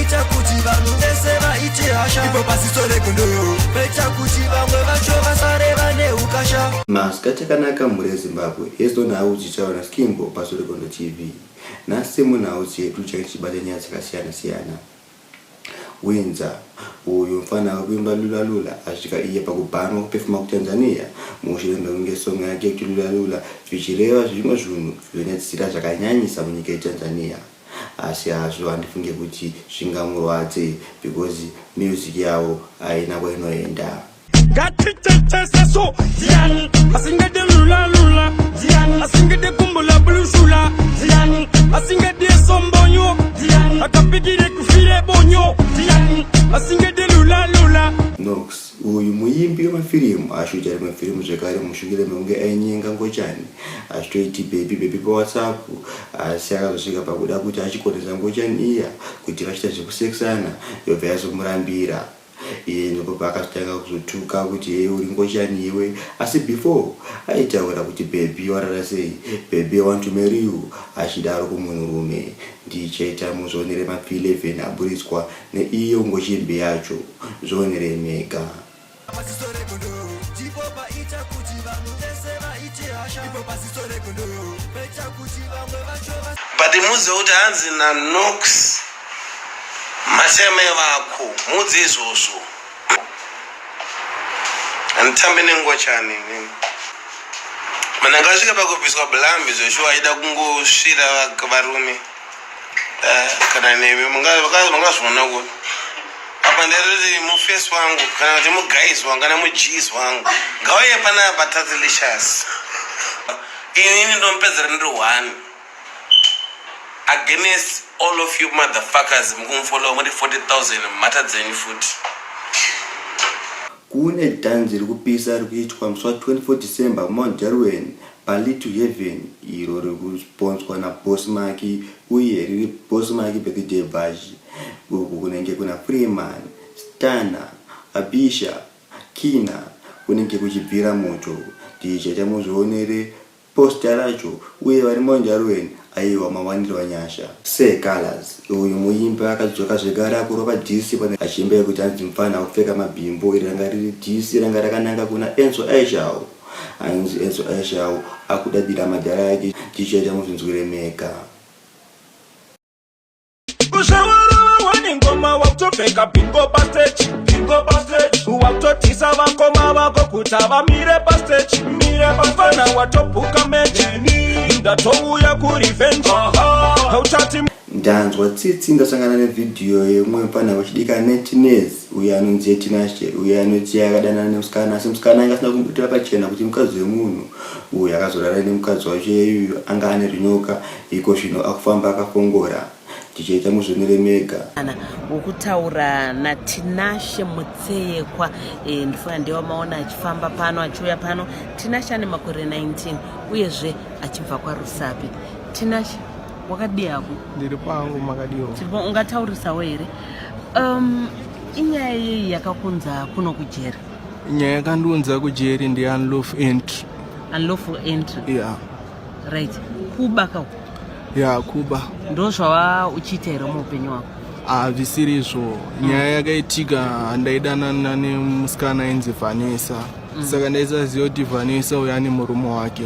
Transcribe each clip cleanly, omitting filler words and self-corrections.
ita kuti vanhu vese vaite hasha ipo pasisore kundo peta kuti vamwe vacho vasare vane ukasha. Masikati akanaka mhuri yeZimbabwe yezona uchichaona Skimbo pasore kundo TV. Nasi munhau chedu chachibata nyaya dzakasiyana-siyana. Winza uyu mfana wekuimba Lula Lula asvika iye pakubhanwa kupefuma kuTanzania mushure mekunge song yake kuti Lula Lula zvichireva zvimwe zvinhu zvinonyadzisira zvakanyanyisa munyika yeTanzania. Asi hazvo handifunge kuti zvingamurwadze because music yawo haina kwainoenda. Gatiteteseso Ziani asingede Lula Lula Ziani asingede kumbula blushula Ziani asingede sombonyo Ziani akapigire kufire bonyo Ziani asingede Lula Lula. Nox uyu muimbi wemafirimu ashuta rimwe firimu zvekare mushukire mekunge ainyenga Ngochani achitoiti baby pa WhatsApp asi akazosvika pakuda kuti achikonesa Ngochani iya kuti vachita zvekusekisana yobva yazomurambira. Iye ndipo pakatanga kuzotuka kuti yeye uri Ngochani iwe asi before aitaura kuti baby warara sei, baby I want to marry you achidaro kumunhurume. Ndichaita muzonere mapi 11 aburiswa neiyo Ngochimbi yacho zvonere mega. But muzouti hanzi naNox mateme vako mudzi izvozvo anditambe neNgochani mana ngasvika pakubviswa blambi zveshuwa aida kungosvira varume kana nemi mungazviona kuti apa nderoti mufesi wangu kana kuti mugaizi wangu kana mujizi wangu ngauye panapa Tatilicious inini ndompedzera ndiri 1 against all of you motherfuckers mukumfollow muri 40,000 matadzenyu futi. Kune dhanzi rikupisa rikuitwa musi wa24 December Mount Jarwen Bali to Heaven iro rikusponswa naBoss Maki uye riri Boss Maki birthday bash. Uku kunenge kuna Freeman, Stana, Abisha, Kina kunenge kuchibvira moto. Tichaita muzvionere posta racho uye vari Mount Jarwen aiwa mawaniro anyasha. Colors uyu muimbi akadzoka zvekare akuropa DC pane achimba kuti anzi mfana kupfeka mabhimbo iranga riri DC ranga rakananga kuna Enzo Aishau. Anzi Enzo Aishau akudadira madhara yake tichaita muzvinzwire mega. Ngoma wakutopfeka bingo pastage wakutotisa vakoma vako kuti vamire pastage mufana watopuka mechi ndatouya kurevenge hautati. Ndanzwa tsitsi ndasangana nevidhiyo yemwe mfana wechidika Netness uye anonzi Tinashe uye anoti akadanana nemusikana asi musikana anga asina kumbutira pachena kuti mukadzi wemunhu uye akazorara nemukadzi wacho iyeyu anga ane rinyoka iko zvino akufamba akafongora. Tichaita muzvionere mega wokutaura naTinashe Mutsekwa ndifuna ndiwamaona achifamba pano achiuya pano. Tinashe ane makore 19 uyezve achibva kwaRusapi. Tinashe wakadi yako? Ndiri pangu makadiwo. Chiripo ungataurisawo here inyaya yei yakakunza kuno kujeri? Nyaya yakandiunza kujeri ndi unlawful entry. Unlawful entry? Yeah. Right. Kubaka uko? Yeah, kuba. Ndo zvava uchiita here muupenyu wako? Zvisirizvo. Nyaya yakaitika ndaidanana nemusikana ainzi Vanessa. Saka ndaisaziva kuti Vanessa uyu ane murume wake.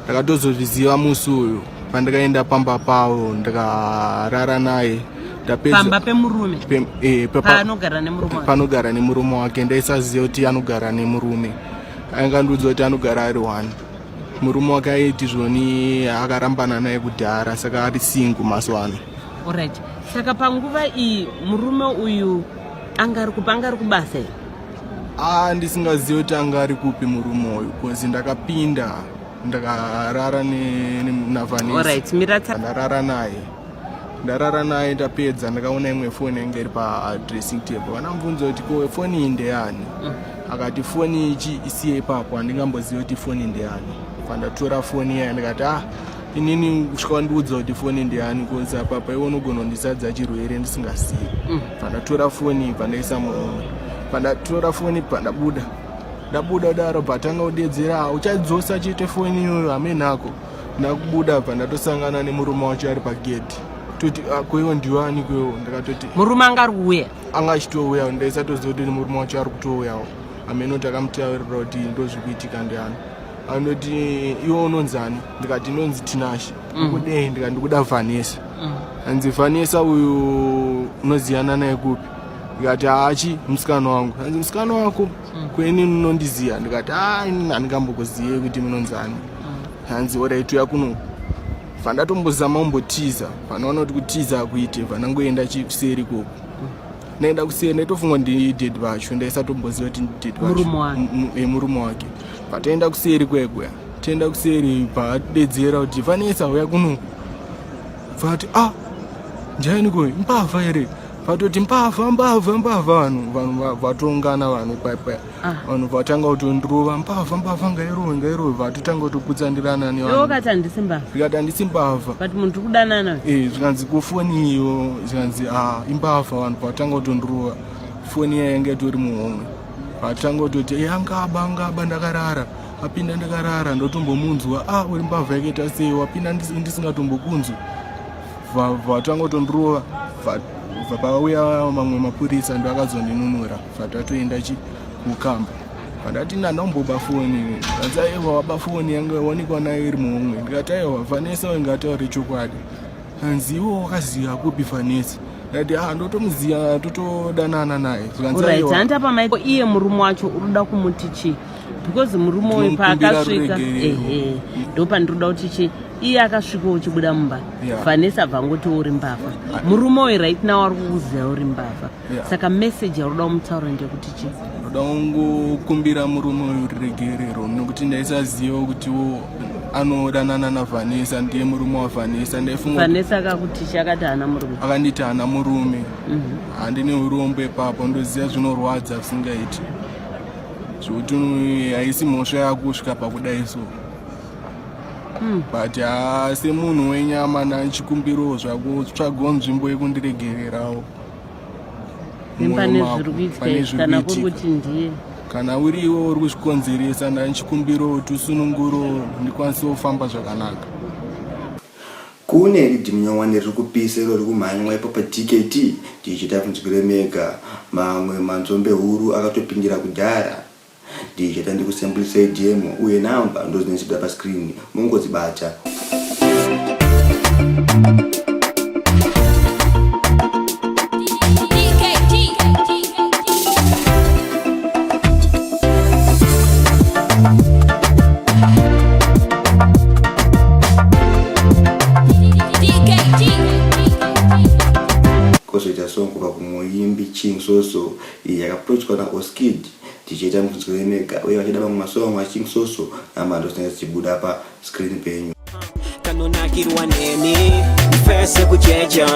Ndakatozozviziva musi uyu pandakaenda pamba pavo ndikarara naye. Pamba pemurume? Panogara nemurume wake? Panogara nemurume wake. Ndaisaziva kuti anogara nemurume. Aingandiudza kuti anogara ari 1. Murume wake aiti zvoni akarambana naye kudhara saka ari single mazuva ano. Alright. Saka panguva iyi murume uyu angari kubasa here? Ndisingazivi kuti angari kupi murume uyu because ndakapinda ndakarara naVanessa. Alright, ndarara naye ndapedza ndakaona imwe foni yange iri padressing table. Vanamubvunza kuti ko foni iyi ndeyani? Akati foni ichi isiye ipapo handingambozivi kuti foni ndeyani. Pandatora foni iya ndikati inini kusvika ndiudza kuti foni ndeyani because apapa iwe unogona kundisadza chirwere ndisingazivi. Pandatora foni pandaisa murume. Pandatora foni pandabuda daro patanga kudedzera uchadzosa chete foni iyoyo amenako. Ndakubuda pandatosangana nemurume wacho ari pagedhi. toti kwewo ndiwani kwewo ndakatoti murume angari kuuya anga achitouya ndaisatoziva kuti murume wacho ari kutouyawo amenoti akamutaurira kuti ndozvikuitika ndiani anoti iwo unonzani ndikati inonzi Tinashe kudei ndikati ndikuda Vanessa anzi Vanessa uyu unoziyana naye kupi ndikati hachi musikana wangu anzi musikana wako kweni unondiziya ndikati handingambokuziye kuti munonzani anzi oraituya kuno vandatombozama umbotiza vanaona kuti kutiza akuite vanangoenda kuseri koko naenda kuseri ndaitofunga ndidedi vacho ndaisatomboziva kuti ndidedi vacho murume wake pataenda kuseri kwekwe toenda kuseri padedzera kuti Vanessa uya kuno vati njani koi mbavha here vatoti mbavha vanhu vatongana vanhu paipa vanhu vatanga kutondirova mbavha ngairowe vatotanga kutokutsandirana nevakati handisi mbavha zvikati handisi mbavha but munhu kudanana zvikanzi kufoni iyo zvikanzi imbavha vanhu vatanga kutondirova foni yainge itori muhomwe vatanga kutoti angaba ndakarara apinda ndakarara ndotombomunzwa uri mbavha yakaita sei wapinda ndisingatombokunzwi vatanga kutondirova pakauya mamwe mapurisa ndo akazondinunura vatatoenda kukamba vandati ndandomboba foni vanzi aiwa waba foni yange wanikwa nayo iri muhomwe ndikati aiwa Vanessa ingatauri chokwadi anzi iwo wakaziva kupi Vanessa ndati ndotomuziya totodanana naye uraitanda pamaipo iye murume wacho uruda kumuti chii because murume uyu paakasvika ndopandiroda kuti chii iye akasvika uchibuda mumba Vanessa abvangoti uri mbavha murume uyu right now ari kukuziva uri mbavha saka meseji yaruda kumutaura ndekuti chii ndoda kungokumbira murume uyu riregerero nekuti ndaisaziva kuti anodanana naVanessa ndiye murume waVanessa ndaifunga Vanessa akakutisha akati hana murume akanditi hana murume handine urombo ipapo ndoziva zvinorwadza zvisingaiti zvokuti haisi mhosva yakusvika pakudai so but semunhu wenyama nanchikumbiro zvako tsvagawo nzvimbo yekundiregererawo pane zviri kuitika kana kuri kuti ndiye kana uriwo uri kuzvikonzeresa ndanchikumbiro tusununguro ndikwanise kufamba zvakanaka. Kune ridhimnyawani riri kupisa iro riri kumhanywa ipapo TKT tichita kunzwire mega mamwe manzombe huru akatopindira kudhara ndichita ndikusembulisa demo uye namba ndozinechida pa screen mungodzibata. Kosoita song kuva kumuimbi Ching Soso yakaproduced na Oskid tichita muzwire mega uye vachida vamwe masong wa Ching Soso namba ndozichibuda pa screen penyu. Kanonakirwa neni mfese kuchecha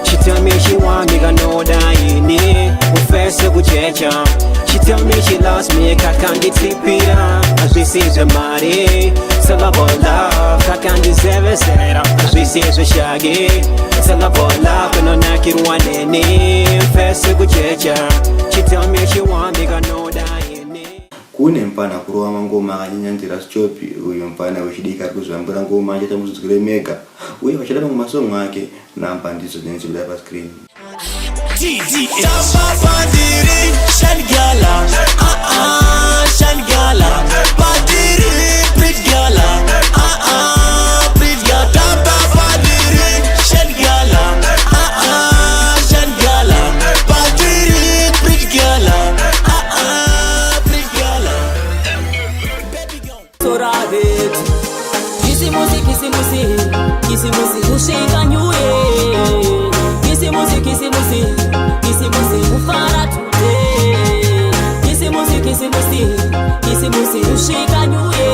she tell me she want me know dying mfese kuchecha she tell me she lost me kakanditipira azvisize mari salabola kakandizeve sera azvisize shage salabola kanonakirwa neni mfese kuchecha she tell me she want me know dying. Kune mpana kurowa mangoma akanyanyandira Stopi uyu mpana wechidika ari kuzvambura ngoma achita muzvire mega uye vachida vamwe masong ake namba ndidzo dzinechibida pa screen. Kisimusi ushika nyuye kisimusi ufara tude kisimusi ushika nyuye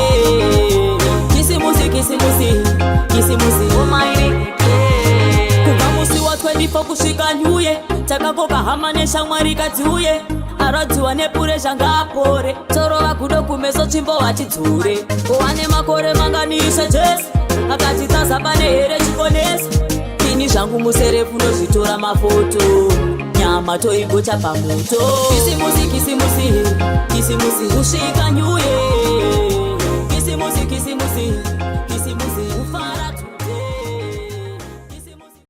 kisimusi umaire kuva musi wa 24 kusvika nyuye takakoka hama neshamwari kadziuye aradziwa nepuresha ngaapore torova kudo kumeso tsvimbo vachidzure kuwane makore manganisha Jesu akatitaza pane here chikonesa ini zvangu muserefu nozvitora mafoto nyama toigocha pamoto kisimusi usvika nyuye kisimusi